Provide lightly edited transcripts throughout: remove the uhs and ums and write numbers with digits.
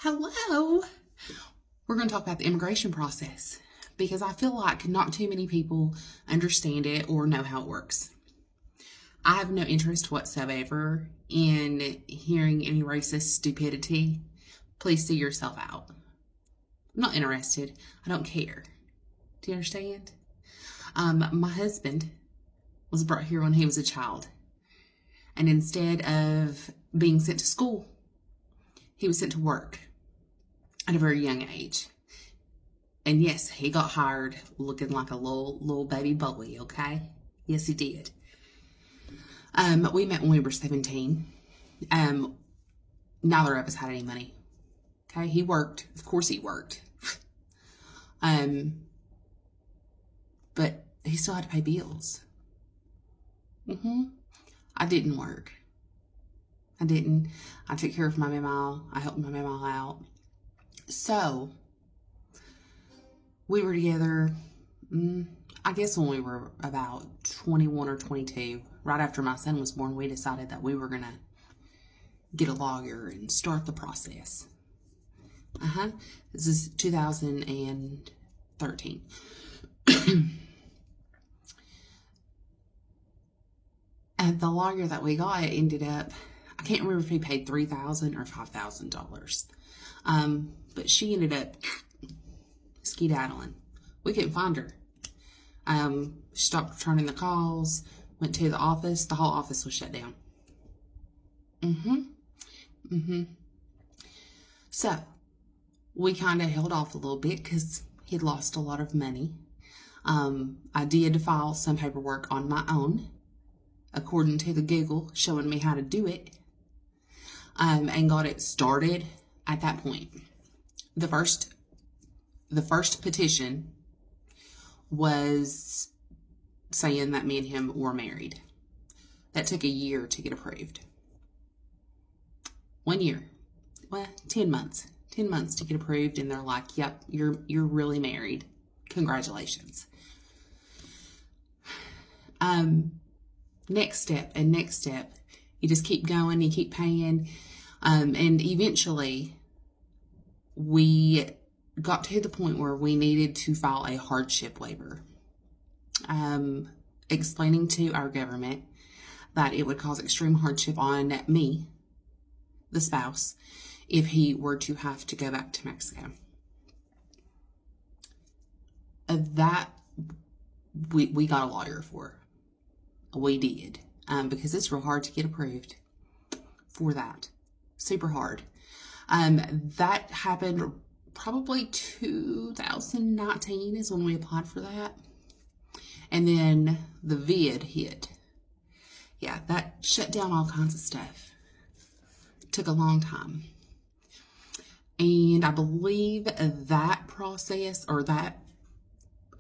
Hello. We're going to talk about the immigration process because I feel like not too many people understand it or know how it works. I have no interest whatsoever in hearing any racist stupidity. Please see yourself out. I'm not interested. I don't care. Do you understand? My husband was brought here when he was a child. And instead of being sent to school, he was sent to work at a very young age. And yes, he got hired looking like a little baby boy, okay? Yes, he did. We met when we were 17. Neither of us had any money. Okay, he worked. Of course he worked. But he still had to pay bills. I didn't work. I didn't. I took care of my mama. I helped my mama out. So, we were together, I guess when we were about 21 or 22. Right after my son was born, we decided that we were going to get a lawyer and start the process. This is 2013. And the lawyer that we got ended up, I can't remember if he paid $3,000 or $5,000. But she ended up skedaddling. We couldn't find her. She stopped returning the calls, went to the office. The whole office was shut down. So, we kind of held off a little bit because he'd lost a lot of money. I did file some paperwork on my own, according to the Google, showing me how to do it, and got it started at that point. The first petition was saying that me and him were married. That took a year to get approved. 1 year. Well, 10 months. 10 months to get approved, and they're like, yep, you're really married. Congratulations. Next step. You just keep going, you keep paying. And eventually we got to the point where we needed to file a hardship waiver, explaining to our government that it would cause extreme hardship on me, the spouse, if he were to have to go back to Mexico. That we got a lawyer for. We did, because it's real hard to get approved for that. Super hard. That happened probably 2019 is when we applied for that. And then the vid hit. Yeah, that shut down all kinds of stuff. Took a long time. And I believe that process, or that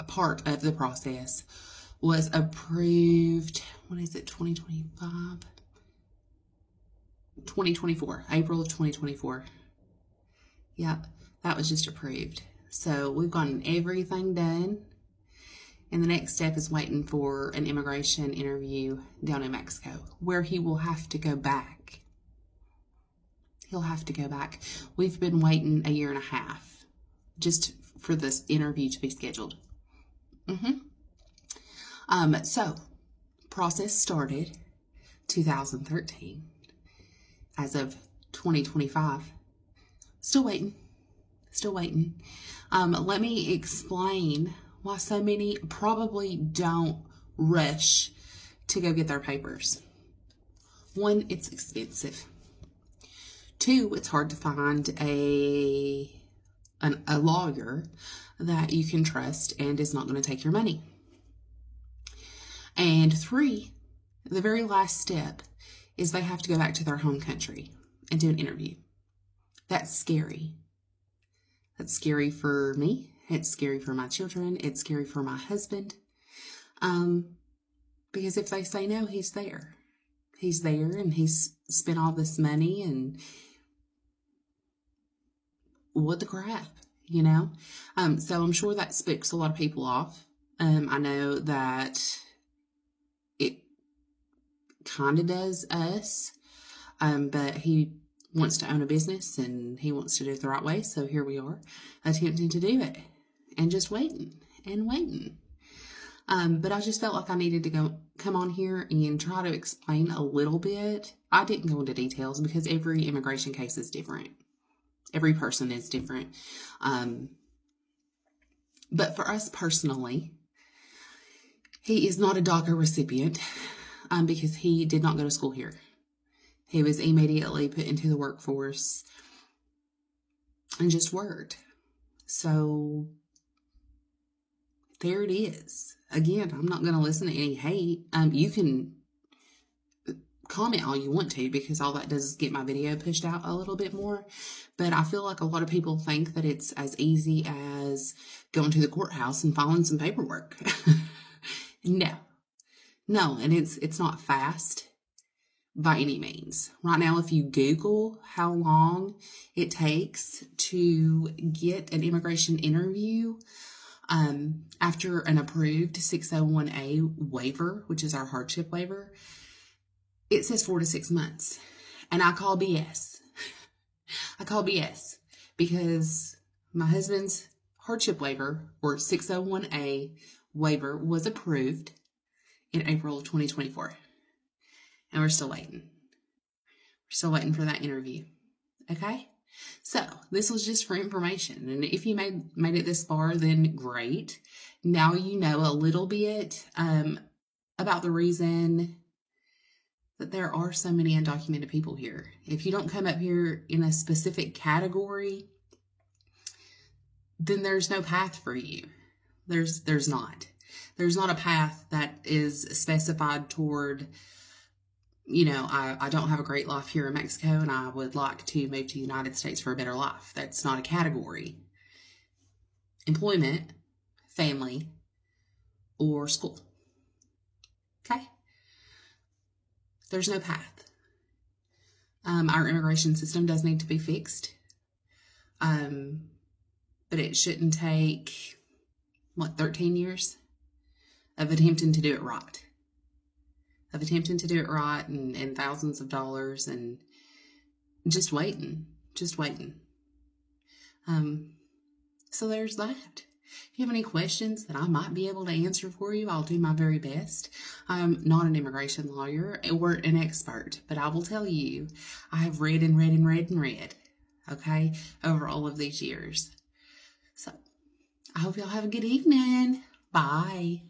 part of the process, was approved, 2025? 2024, April of 2024. Yep, that was just approved. So we've gotten everything done. And the next step is waiting for an immigration interview down in Mexico, where he will have to go back. He'll have to go back. We've been waiting a year and a half just for this interview to be scheduled. So, process started 2013. As of 2025, still waiting. Let me explain why so many probably don't rush to go get their papers. 1, it's expensive. 2, it's hard to find a lawyer that you can trust and is not going to take your money. And 3, the very last step is they have to go back to their home country and do an interview. That's scary. That's scary for me. It's scary for my children. It's scary for my husband. Because if they say no, he's there. He's there, and he's spent all this money, and what the crap, you know? So I'm sure that spooks a lot of people off. I know that it kind of does us, but he wants to own a business and he wants to do it the right way. So here we are attempting to do it and just waiting and waiting. But I just felt like I needed to come on here and try to explain a little bit. I didn't go into details because every immigration case is different. Every person is different. But for us personally, he is not a DACA recipient because he did not go to school here. He was immediately put into the workforce and just worked. So there it is. Again, I'm not going to listen to any hate. You can comment all you want to because all that does is get my video pushed out a little bit more. But I feel like a lot of people think that it's as easy as going to the courthouse and filing some paperwork. No, and it's not fast by any means. Right now, if you Google how long it takes to get an immigration interview after an approved 601A waiver, which is our hardship waiver, it says 4 to 6 months. And I call BS. I call BS because my husband's hardship waiver or 601A waiver was approved in April of 2024. And we're still waiting. We're still waiting for that interview. Okay? So this was just for information. And if you made it this far, then great. Now you know a little bit about the reason that there are so many undocumented people here. If you don't come up here in a specific category, then there's no path for you. There's not. There's not a path that is specified toward, I don't have a great life here in Mexico and I would like to move to the United States for a better life. That's not a category. Employment, family, or school. Okay? There's no path. Our immigration system does need to be fixed. But it shouldn't take, 13 years of attempting to do it right. And thousands of dollars and just waiting. So there's that. If you have any questions that I might be able to answer for you, I'll do my very best. I'm not an immigration lawyer or an expert, but I will tell you, I have read and read and read and read, okay, over all of these years. So I hope y'all have a good evening. Bye.